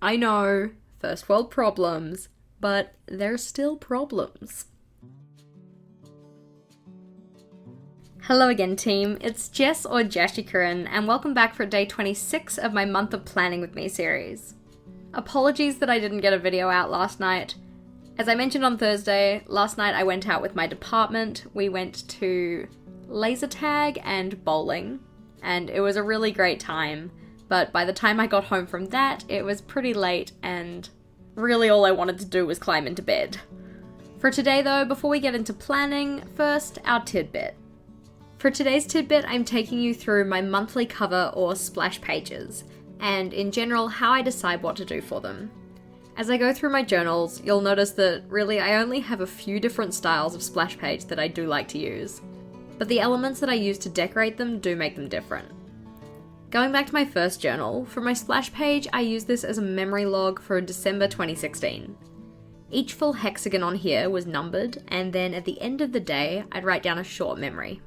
I know, first world problems, but they're still problems. Hello again, team. It's Jess or JashiiCorrin, and welcome back for day 26 of my Month of Planning with Me series. Apologies that I didn't get a video out last night. As I mentioned on Thursday, last night I went out with my department. We went to laser tag and bowling, and it was a really great time. But by the time I got home from that, it was pretty late, and really all I wanted to do was climb into bed. For today though, before we get into planning, first our tidbit. For today's tidbit, I'm taking you through my monthly cover or splash pages, and in general, how I decide what to do for them. As I go through my journals, you'll notice that really I only have a few different styles of splash page that I do like to use, but the elements that I use to decorate them do make them different. Going back to my first journal, for my splash page, I use this as a memory log for December 2016. Each full hexagon on here was numbered, and then at the end of the day, I'd write down a short memory.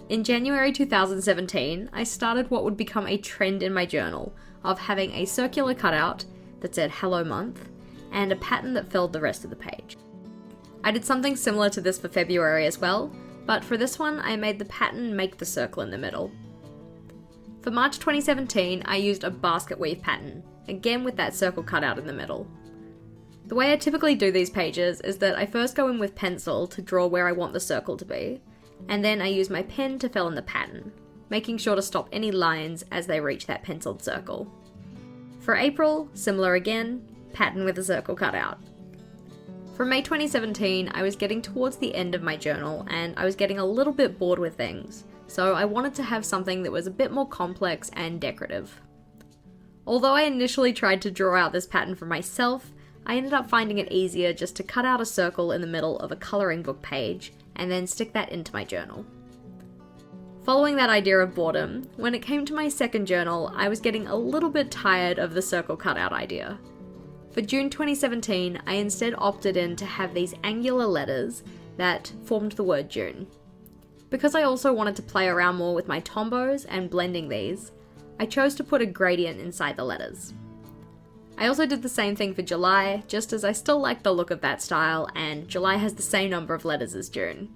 In January 2017, I started what would become a trend in my journal of having a circular cutout that said Hello Month and a pattern that filled the rest of the page. I did something similar to this for February as well, but for this one I made the pattern make the circle in the middle. For March 2017, I used a basket weave pattern, again with that circle cutout in the middle. The way I typically do these pages is that I first go in with pencil to draw where I want the circle to be, and then I use my pen to fill in the pattern, making sure to stop any lines as they reach that penciled circle. For April, similar again, pattern with a circle cut out. For May 2017, I was getting towards the end of my journal and I was getting a little bit bored with things, so I wanted to have something that was a bit more complex and decorative. Although I initially tried to draw out this pattern for myself, I ended up finding it easier just to cut out a circle in the middle of a colouring book page and then stick that into my journal. Following that idea of boredom, when it came to my second journal, I was getting a little bit tired of the circle cutout idea. For June 2017, I instead opted in to have these angular letters that formed the word June. Because I also wanted to play around more with my tombos and blending these, I chose to put a gradient inside the letters. I also did the same thing for July, just as I still like the look of that style, and July has the same number of letters as June.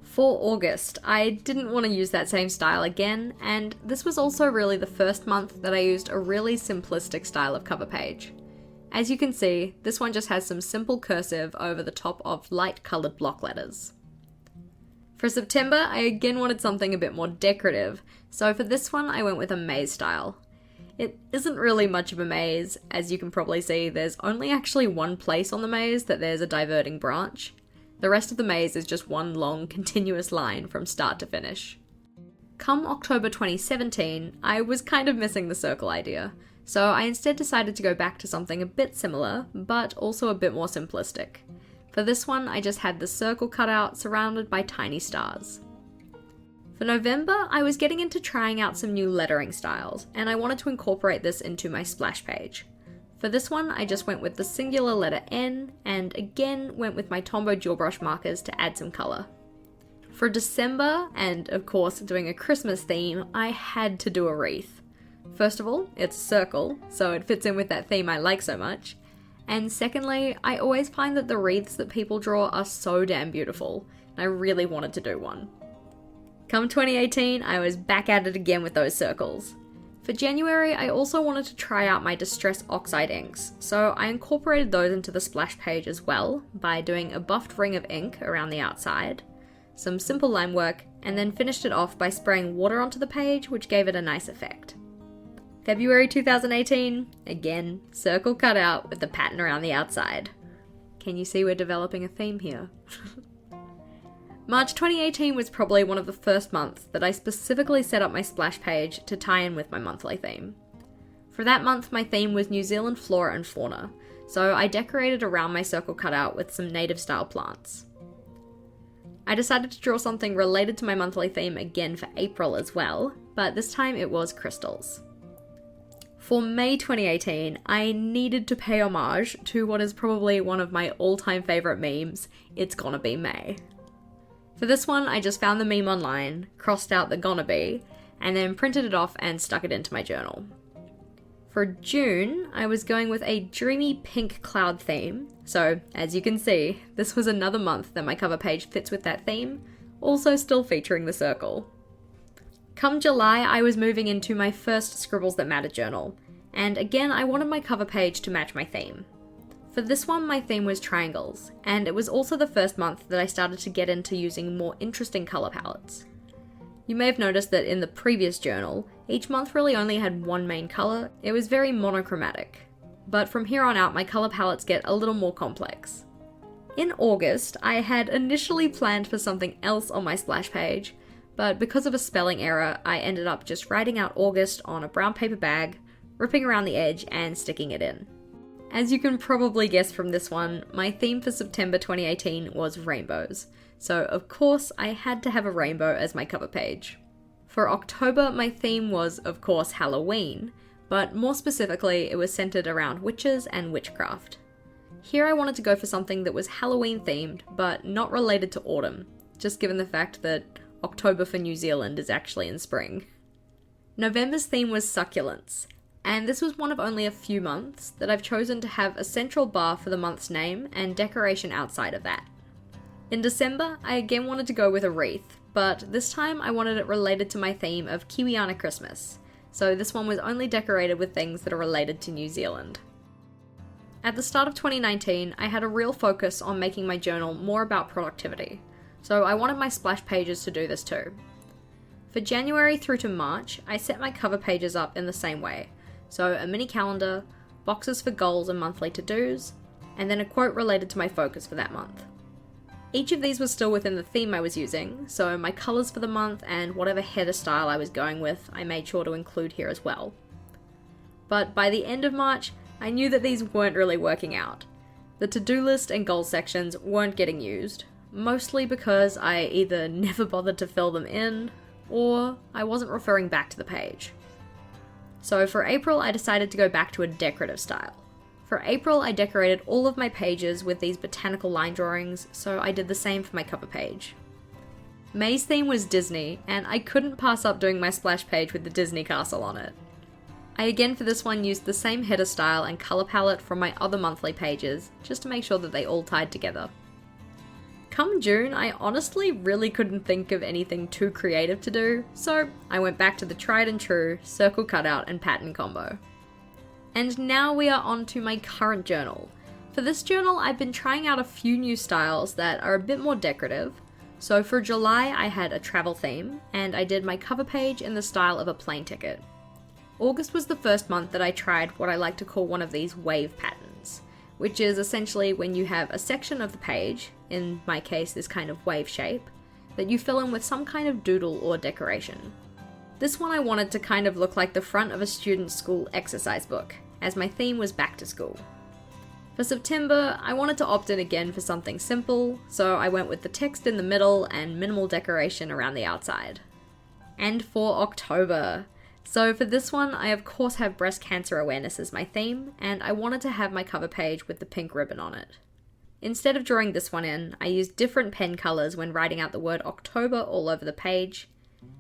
For August, I didn't want to use that same style again, and this was also really the first month that I used a really simplistic style of cover page. As you can see, this one just has some simple cursive over the top of light coloured block letters. For September, I again wanted something a bit more decorative, so for this one I went with a maze style. It isn't really much of a maze, as you can probably see there's only actually one place on the maze that there's a diverting branch. The rest of the maze is just one long continuous line from start to finish. Come October 2017, I was kind of missing the circle idea, so I instead decided to go back to something a bit similar, but also a bit more simplistic. For this one, I just had the circle cut out surrounded by tiny stars. For November, I was getting into trying out some new lettering styles, and I wanted to incorporate this into my splash page. For this one, I just went with the singular letter N, and again went with my Tombow dual brush markers to add some colour. For December, and of course doing a Christmas theme, I had to do a wreath. First of all, it's a circle, so it fits in with that theme I like so much. And secondly, I always find that the wreaths that people draw are so damn beautiful, and I really wanted to do one. Come 2018, I was back at it again with those circles. For January, I also wanted to try out my Distress Oxide inks, so I incorporated those into the splash page as well by doing a buffed ring of ink around the outside, some simple line work, and then finished it off by spraying water onto the page, which gave it a nice effect. February 2018, again, circle cut out with the pattern around the outside. Can you see we're developing a theme here? March 2018 was probably one of the first months that I specifically set up my splash page to tie in with my monthly theme. For that month, my theme was New Zealand flora and fauna, so I decorated around my circle cutout with some native style plants. I decided to draw something related to my monthly theme again for April as well, but this time it was crystals. For May 2018, I needed to pay homage to what is probably one of my all-time favourite memes, It's Gonna Be May. For this one, I just found the meme online, crossed out the gonna be, and then printed it off and stuck it into my journal. For June, I was going with a dreamy pink cloud theme, so as you can see, this was another month that my cover page fits with that theme, also still featuring the circle. Come July, I was moving into my first Scribbles That Matter journal, and again I wanted my cover page to match my theme. For this one, my theme was triangles, and it was also the first month that I started to get into using more interesting colour palettes. You may have noticed that in the previous journal, each month really only had one main colour. It was very monochromatic. But from here on out, my colour palettes get a little more complex. In August, I had initially planned for something else on my splash page, but because of a spelling error, I ended up just writing out August on a brown paper bag, ripping around the edge and sticking it in. As you can probably guess from this one, my theme for September 2018 was rainbows. So of course I had to have a rainbow as my cover page. For October, my theme was of course Halloween, but more specifically it was centered around witches and witchcraft. Here I wanted to go for something that was Halloween themed, but not related to autumn, just given the fact that October for New Zealand is actually in spring. November's theme was succulents, and this was one of only a few months that I've chosen to have a central bar for the month's name and decoration outside of that. In December, I again wanted to go with a wreath, but this time I wanted it related to my theme of Kiwiana Christmas, so this one was only decorated with things that are related to New Zealand. At the start of 2019, I had a real focus on making my journal more about productivity, so I wanted my splash pages to do this too. For January through to March, I set my cover pages up in the same way, so a mini calendar, boxes for goals and monthly to-dos, and then a quote related to my focus for that month. Each of these was still within the theme I was using, so my colours for the month and whatever header style I was going with, I made sure to include here as well. But by the end of March, I knew that these weren't really working out. The to-do list and goal sections weren't getting used, mostly because I either never bothered to fill them in, or I wasn't referring back to the page. So for April, I decided to go back to a decorative style. For April, I decorated all of my pages with these botanical line drawings, so I did the same for my cover page. May's theme was Disney, and I couldn't pass up doing my splash page with the Disney castle on it. I again for this one used the same header style and colour palette from my other monthly pages, just to make sure that they all tied together. Come June, I honestly really couldn't think of anything too creative to do, so I went back to the tried and true circle cutout and pattern combo. And now we are on to my current journal. For this journal, I've been trying out a few new styles that are a bit more decorative. So for July, I had a travel theme, and I did my cover page in the style of a plane ticket. August was the first month that I tried what I like to call one of these wave patterns, which is essentially when you have a section of the page, in my case this kind of wave shape, that you fill in with some kind of doodle or decoration. This one I wanted to kind of look like the front of a student's school exercise book, as my theme was back to school. For September, I wanted to opt in again for something simple, so I went with the text in the middle and minimal decoration around the outside. And for October. So for this one, I of course have breast cancer awareness as my theme, and I wanted to have my cover page with the pink ribbon on it. Instead of drawing this one in, I used different pen colours when writing out the word October all over the page,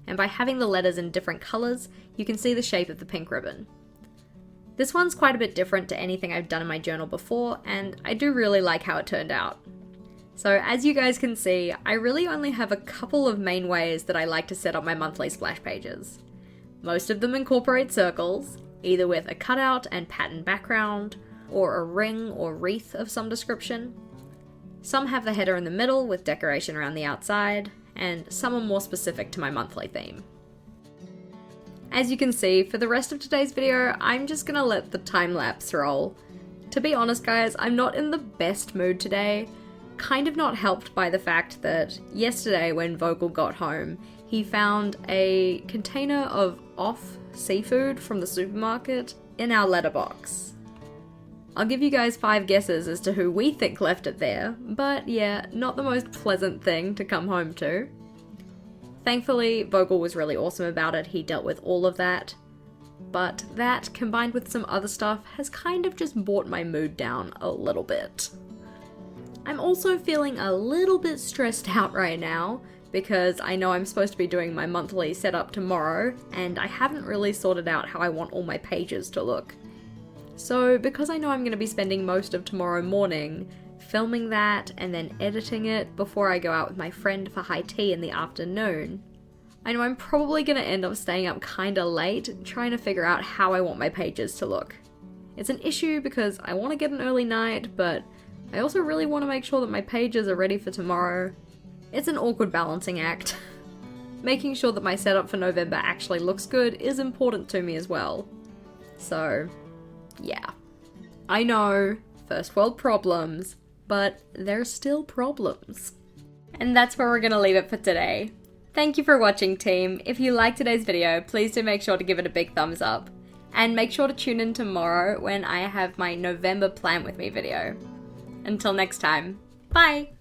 and by having the letters in different colours, you can see the shape of the pink ribbon. This one's quite a bit different to anything I've done in my journal before, and I do really like how it turned out. So as you guys can see, I really only have a couple of main ways that I like to set up my monthly splash pages. Most of them incorporate circles, either with a cutout and pattern background, or a ring or wreath of some description. Some have the header in the middle with decoration around the outside, and some are more specific to my monthly theme. As you can see, for the rest of today's video, I'm just gonna let the time lapse roll. To be honest guys, I'm not in the best mood today, kind of not helped by the fact that yesterday when Vogel got home, he found a container of off seafood from the supermarket in our letterbox. I'll give you guys 5 guesses as to who we think left it there, but yeah, not the most pleasant thing to come home to. Thankfully, Vogel was really awesome about it, he dealt with all of that. But that, combined with some other stuff, has kind of just brought my mood down a little bit. I'm also feeling a little bit stressed out right now, because I know I'm supposed to be doing my monthly setup tomorrow, and I haven't really sorted out how I want all my pages to look, So because I know I'm going to be spending most of tomorrow morning filming that and then editing it before I go out with my friend for high tea in the afternoon, I know I'm probably going to end up staying up kinda late trying to figure out how I want my pages to look. It's an issue because I want to get an early night, but I also really want to make sure that my pages are ready for tomorrow. It's an awkward balancing act. Making sure that my setup for November actually looks good is important to me as well. So, yeah. I know, first world problems, but they're still problems. And that's where we're gonna leave it for today. Thank you for watching, team. If you liked today's video, please do make sure to give it a big thumbs up. And make sure to tune in tomorrow when I have my November Plan With Me video. Until next time, bye!